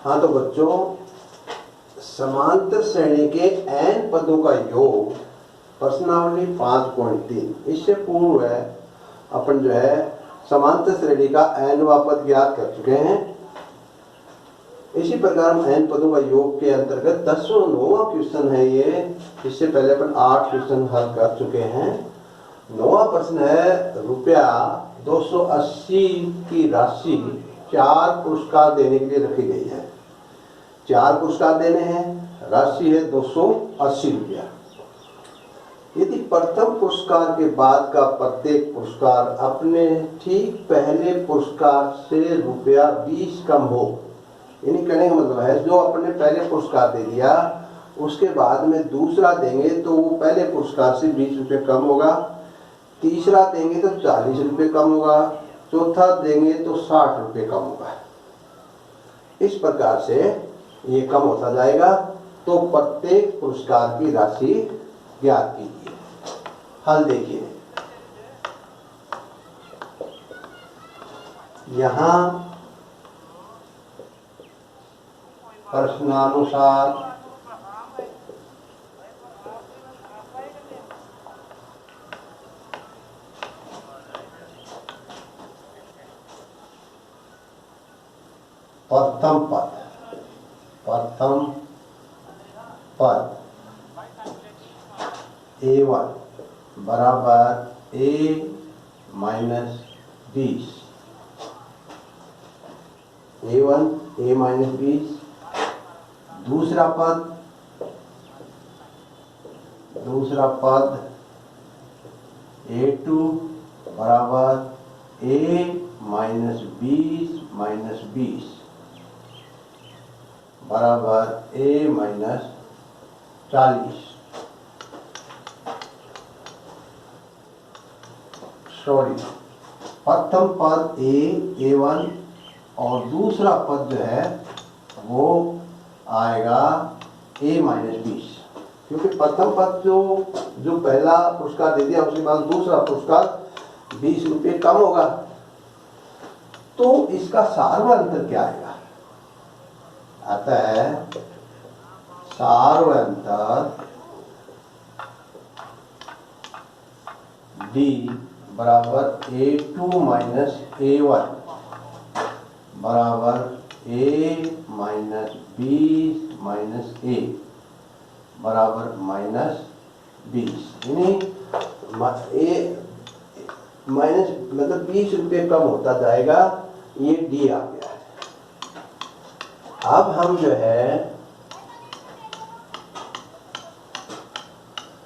हाँ तो बच्चों, समांतर श्रेणी के n पदों का योग प्रश्नावली 5.3 इससे पूर्व है अपन जो है समांतर श्रेणी का nवां पद ज्ञात कर चुके हैं। इसी प्रकार हम n पदों का योग के अंतर्गत 9वां क्वेश्चन है ये। इससे पहले अपन 8 क्वेश्चन हल कर चुके हैं। 9वां प्रश्न है रुपया 280 की राशि 4 पुरस्कार देने के लिए रखी गई है। 4 पुरस्कार देने हैं, राशि है 280 रुपया। यदि प्रथम पुरस्कार के बाद का प्रत्येक पुरस्कार अपने ठीक पहले पुरस्कार से रुपया 20 कम हो, यानी कहने का मतलब है जो अपने पहले पुरस्कार दे दिया उसके बाद में दूसरा देंगे तो वो पहले पुरस्कार से 20 रुपये कम होगा, तीसरा देंगे तो 40 रुपये कम होगा, चौथा देंगे तो 60 रुपये कम होगा। इस प्रकार से ये कम होता जाएगा। तो प्रत्येक पुरस्कार की राशि ज्ञात कीजिए। हल देखिए, यहाँ प्रश्नानुसार प्रथम पद A1 बराबर A minus 20, A1 A minus 20। दूसरा पद A2 बराबर A माइनस 20 बराबर A माइनस 40। प्रथम पद A1 और दूसरा पद जो है वो आएगा A माइनस 20, क्योंकि प्रथम पद जो पहला पुरस्कार दे दिया उसके बाद दूसरा पुरस्कार 20 रुपये कम होगा। तो इसका सार्वअंतर क्या आएगा? आता है सार्वअंतर D बराबर A2 माइनस A1 बराबर A माइनस 20 माइनस A बराबर माइनस 20, यानी A माइनस मतलब 20 रुपये कम होता जाएगा। ये D आ गया है। अब हम जो है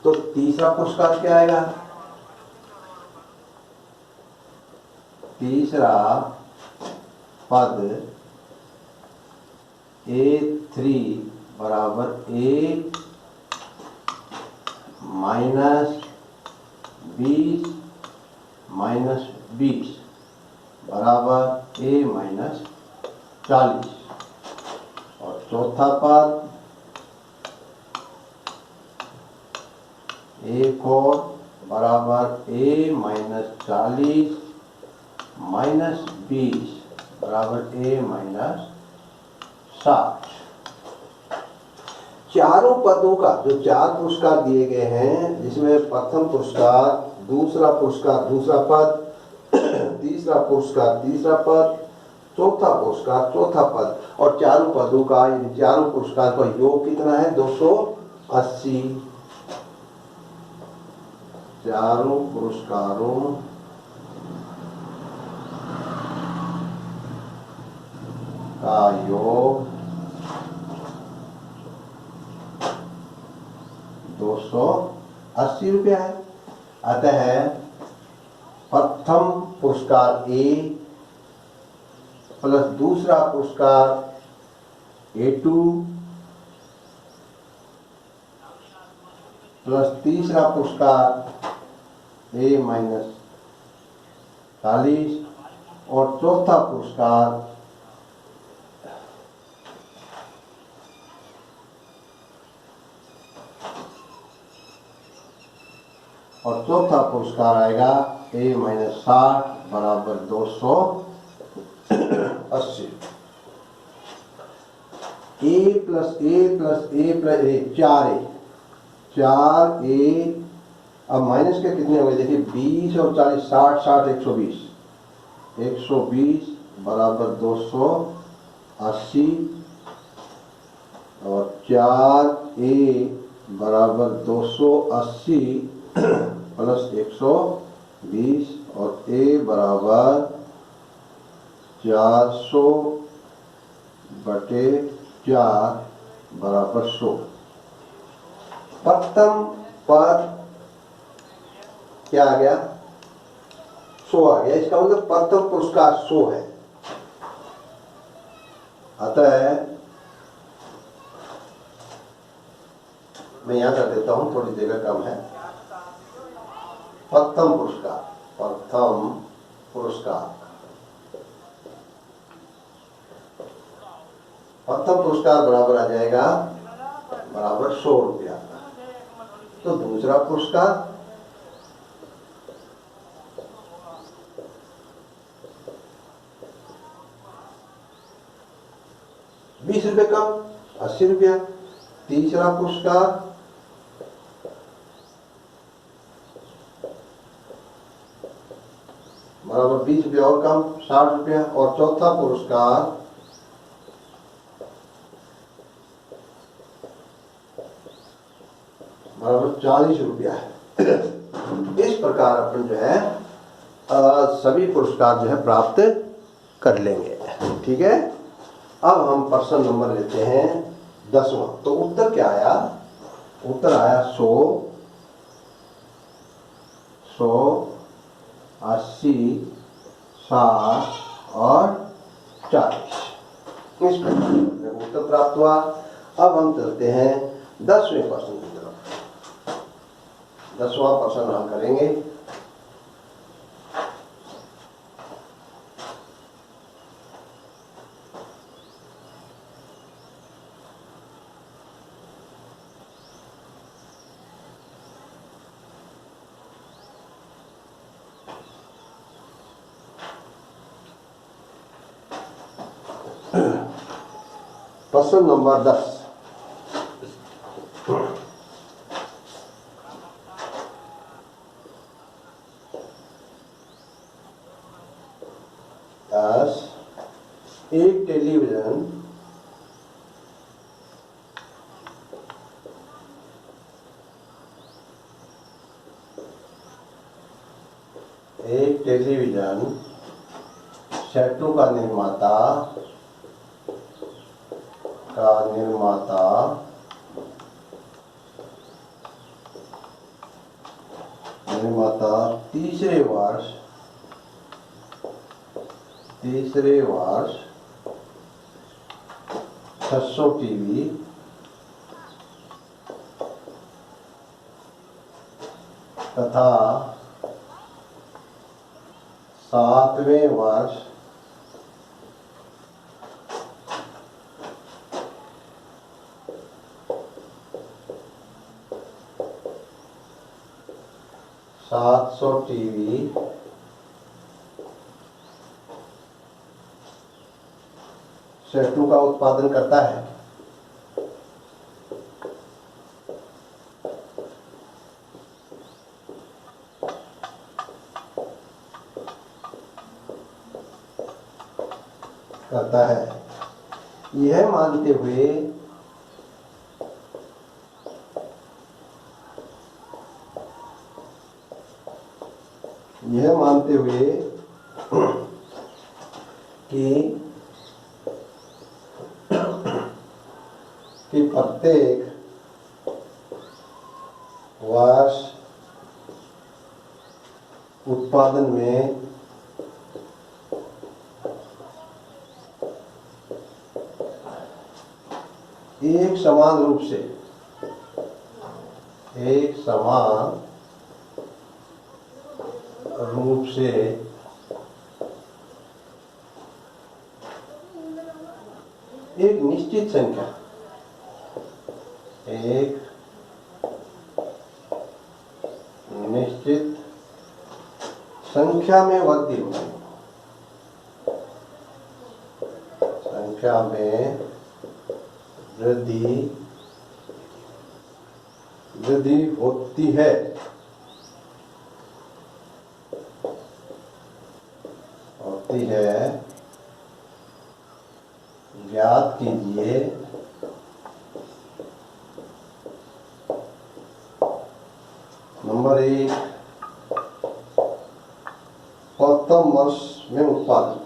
तो तीसरा पुरस्कार क्या आएगा? तीसरा पद A3 बराबर A माइनस 20 बराबर A माइनस 40। और चौथा पद A4 बराबर A माइनस 40 माइनस 20 बराबर A माइनस 60। चारों पदों का जो 4 पुरस्कार दिए गए हैं, जिसमें प्रथम पुरस्कार, दूसरा पुरस्कार दूसरा पद, तीसरा पुरस्कार तीसरा पद, चौथा पुरस्कार चौथा पद, और चारों पदों का इन चारों पुरस्कार का योग कितना है? 280। चारों पुरस्कारों का योग 280 रुपया है। अतः प्रथम पुरस्कार A प्लस दूसरा पुरस्कार A2 प्लस तीसरा पुरस्कार A माइनस 40 और चौथा पुरस्कार आएगा A माइनस 60 बराबर 280। ए प्लस ए प्लस ए प्लस ए, 4A। अब माइनस के कितने हो गए देखिए, 20 और 40, 60 60 120, 120 बराबर 280 और 4A बराबर 280 प्लस 120 और A बराबर 400 बटे 4 बराबर 100। प्रथम पर क्या आ गया, 100 आ गया। इसका मतलब प्रथम पुरस्कार 100 है। अतः मैं यहां कर देता हूं, थोड़ी जगह कम है। प्रथम पुरस्कार, प्रथम पुरस्कार, प्रथम पुरस्कार बराबर आ जाएगा बराबर 100 रुपया। तो दूसरा पुरस्कार ₹20 कम, 80 रुपया। तीसरा पुरस्कार बराबर 20 रुपया और कम, 60 रुपया। और चौथा पुरस्कार बराबर 40 रुपया है। इस प्रकार अपन जो है सभी पुरस्कार जो है प्राप्त कर लेंगे। ठीक है। अब हम प्रश्न नंबर लेते हैं 10वां। तो उत्तर क्या आया, उत्तर आया 100, 80, 60 और 40। इस प्रकार उत्तर प्राप्त हुआ। अब हम चलते हैं 10वें प्रश्न की तरफ। 10वां प्रश्न हम करेंगे। प्रश्न नंबर 10। एक टेलीविजन सेटों का निर्माता तीसरे वर्ष 600 टीवी तथा 7वें वर्ष 700 टीवी सेटों का उत्पादन करता है। यह मानते हुए कि प्रत्येक वर्ष उत्पादन में एक समान रूप से एक निश्चित संख्या में वृद्धि होगी। वृद्धि होती है। ज्ञात कीजिए नंबर 1 प्रथम वर्ष में उत्पादन।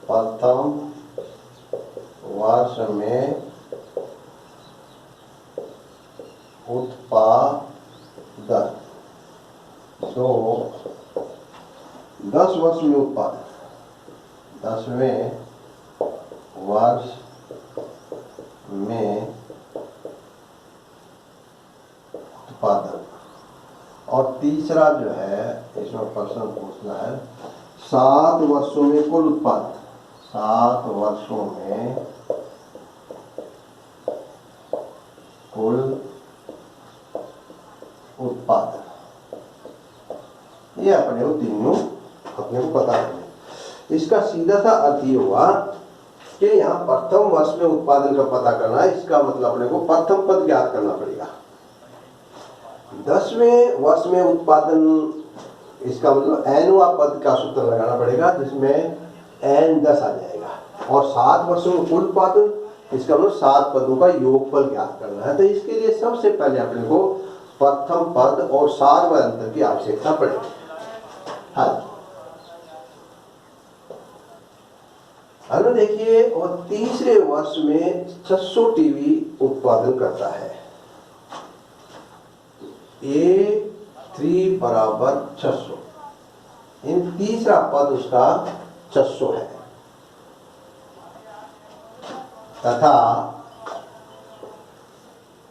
प्रथम वर्ष में उत्पादन। 2 10 वर्ष में उत्पादन। 10वें वर्ष में उत्पादन। और तीसरा जो है इसमें प्रश्न पूछना है 7 वर्षों में कुल उत्पादन। 7 वर्षों में कुल उत्पादन। ये अपने को तीनों अपने को पता है। इसका सीधा सा अर्थ ये हुआ कि यहाँ प्रथम वर्ष में उत्पादन का पता करना है। इसका मतलब अपने को प्रथम पद ज्ञात करना पड़ेगा। 10वें वर्ष में उत्पादन, इसका मतलब nवां पद का सूत्र लगाना पड़ेगा जिसमें n 10 आ जाएगा। और 7 वर्षों में कुल उत्पादन, इसका मतलब 7 पदों का योगफल ज्ञात करना है। तो इसके लिए सबसे पहले अपने को प्रथम पद और सार्वय अंतर की आवश्यकता पड़ेगी। हाँ, अब देखिए, और तीसरे वर्ष में 600 टीवी उत्पादन करता है। A3 बराबर 600। इन तीसरा पद उसका 600 है तथा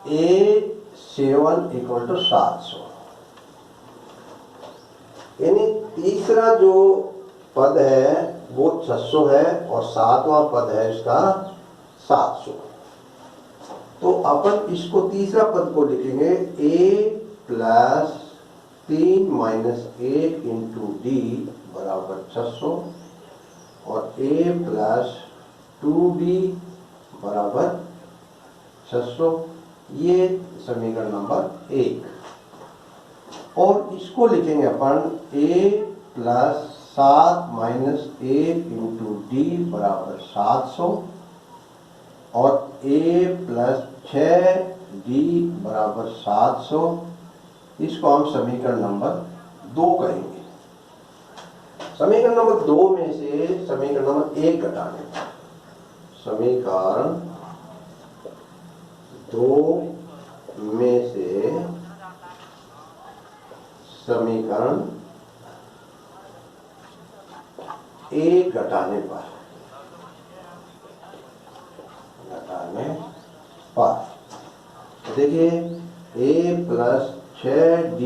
A7 इक्वल टू 700। यानी तीसरा जो पद है वो 600 है और 7वां पद है इसका 700। तो अपन इसको तीसरा पद को लिखेंगे A plus 3 minus 1 into D बराबर 600 और A प्लस 2D बराबर 600। ये समीकरण नंबर 1। और इसको लिखेंगे अपन A plus 7 minus 1 into D बराबर 700 और A प्लस 6D बराबर 700। इसको हम समीकरण नंबर 2 कहेंगे। समीकरण नंबर 2 में से समीकरण नंबर 1 घटाने, समीकरण 2 में से समीकरण 1 घटाने पर देखिए A प्लस 6D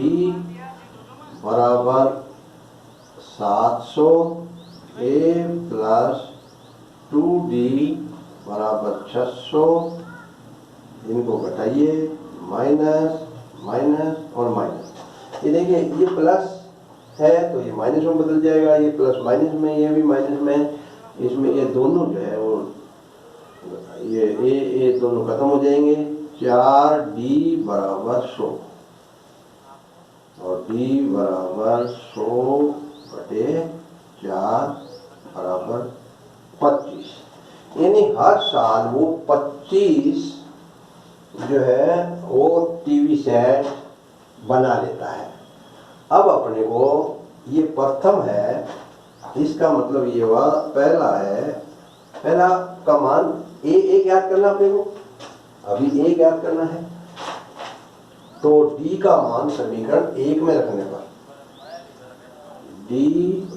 बराबर 700, A प्लस 2D बराबर 600। इनको घटाइए, माइनस माइनस और माइनस। ये देखिए, ये प्लस है तो ये माइनस में बदल जाएगा, ये प्लस माइनस में, ये भी माइनस में। इसमें ये दोनों जो है वो ये दोनों खत्म हो जाएंगे। 4D बराबर 100 और D बराबर 100 बटे 4 बराबर 25। यानी हर साल वो 25 जो है वो टीवी सेट बना लेता है। अब अपने को ये प्रथम है, इसका मतलब ये हुआ पहला है, पहला का मान A ज्ञात करना अपने को, अभी A ज्ञात करना है। तो D का मान समीकरण 1 में रखने पर D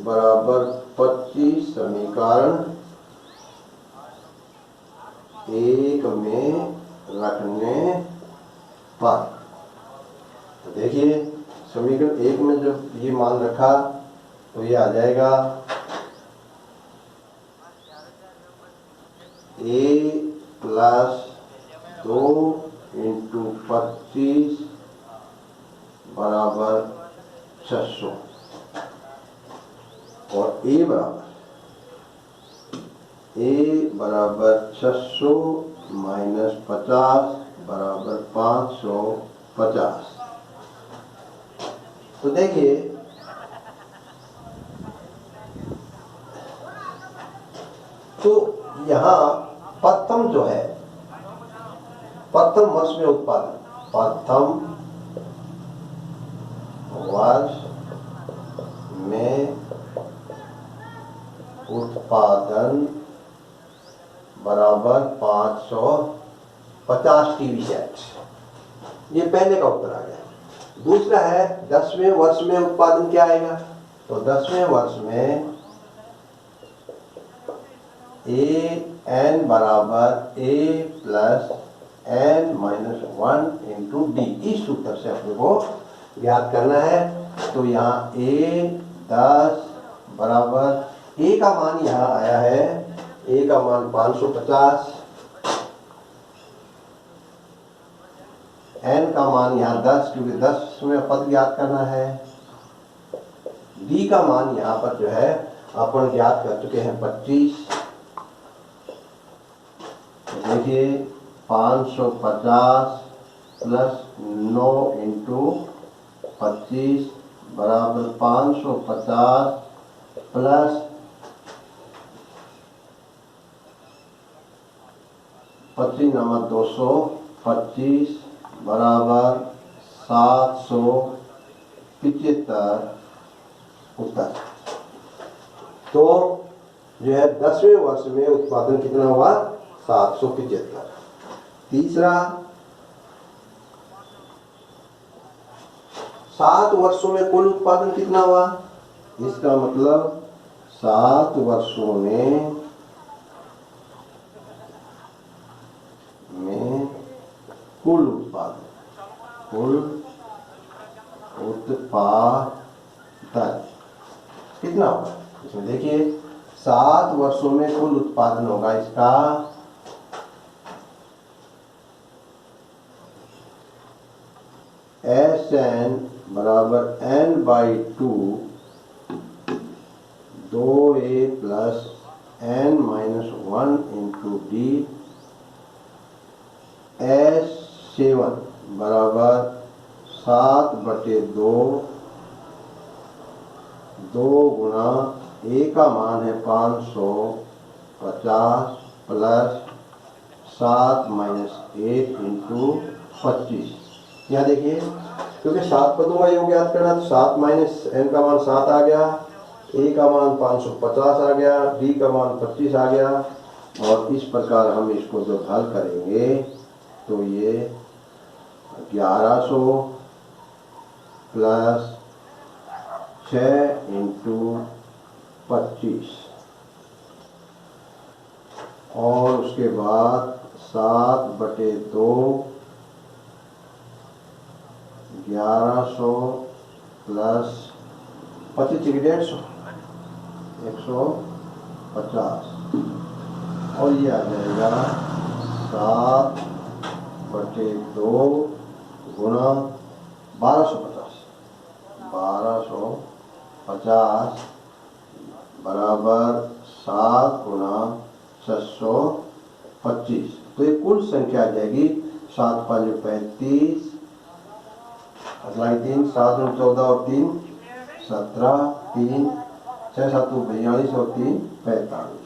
बराबर 25 समीकरण 1 में रखने पर, तो देखिए समीकरण 1 में जब ये मान रखा तो ये आ जाएगा A प्लस 2 इंटू 25 बराबर 600 और A बराबर 600 माइनस 50 बराबर 550। तो देखिए तो यहाँ प्रथम जो है, प्रथम वर्ष में उत्पादन, प्रथम वर्ष में उत्पादन बराबर 550 टीवी सेट। ये पहले का उत्तर आ गया। दूसरा है 10वें वर्ष में उत्पादन क्या आएगा, तो 10वें वर्ष में an बराबर a plus n minus 1 into D. इस सूत्र से अपने को ज्ञात करना है। तो यहाँ a 10 बराबर a का मान यहाँ आया है, a का मान 550, n का मान यहाँ 10 क्योंकि 10 में पद ज्ञात करना है। d का मान यहाँ पर जो है अपन ज्ञात कर चुके हैं 25। तो देखिए 550 प्लस 9 इंटू 25 बराबर 550 प्लस 25 नंबर 225 बराबर 775 उत्तर। तो जो है 10वें वर्ष में उत्पादन कितना हुआ, 775। तीसरा 7 वर्षों में कुल उत्पादन कितना हुआ, इसका मतलब 7 वर्षों में कुल उत्पादन, कुल उत्पादन कितना होगा। इसमें देखिए 7 वर्षों में कुल उत्पादन होगा इसका Sn बराबर n/2 2a plus n minus 1 into D. S7 बराबर 7/2 2 गुना a का मान है 550 प्लस 7 माइनस 1 इंटू 25। यहाँ देखिए क्योंकि 7 पदों का योग ज्ञात करना, तो 7 माइनस n का मान 7 आ गया, a का मान 550 आ गया, d का मान 25 आ गया। और इस प्रकार हम इसको जब हल करेंगे तो ये 1100 प्लस 6 इंटू 25 और उसके बाद 7/2 1100 प्लस 25 150 150 और ये आ जाएगा 7/2 गुना 1250 बराबर 7 गुना 625। तो ये कुल संख्या आ जाएगी 7 5 35 अगला 3 7 14 और 3 17 3 6 7 42 और 3 45।